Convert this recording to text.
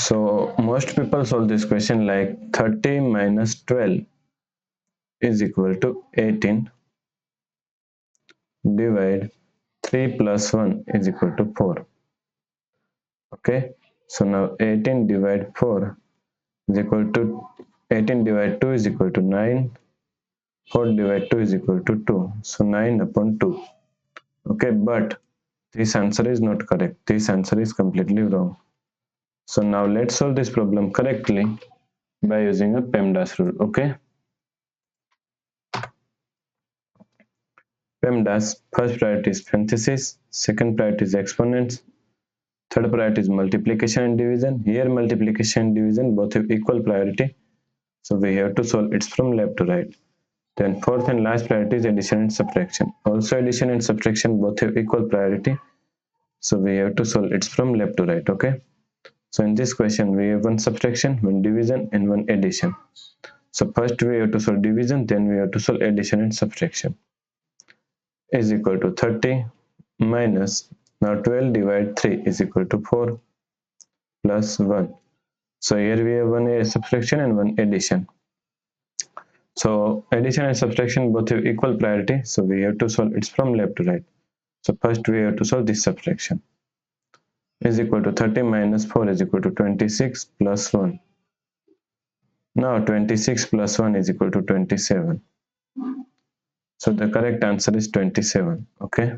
So most people solve this question like 30 minus 12 is equal to 18 divide 3 plus 1 is equal to 4. Okay, so now 18 divide 4 is equal to 18 divide 2 is equal to 9. 4 divide 2 is equal to 2. So 9 upon 2. Okay, but this answer is not correct. This answer is completely wrong. So now let's solve this problem correctly by using a PEMDAS rule. Okay, PEMDAS, first priority is parentheses, second priority is exponents, third priority is multiplication and division. Here multiplication and division both have equal priority, so we have to solve it from left to right. Then fourth and last priority is addition and subtraction. Also addition and subtraction both have equal priority, so we have to solve it from left to right. Okay, so in this question we have one subtraction, one division and one addition. So first we have to solve division, then we have to solve addition and subtraction. Is equal to 30 minus, now 12 divide 3 is equal to 4 plus 1. So here we have one subtraction and one addition. So addition and subtraction both have equal priority, so we have to solve it from left to right. So first we have to solve this subtraction. Is equal to 30 minus 4 is equal to 26 plus 1. Now 26 plus 1 is equal to 27. So the correct answer is 27. Okay.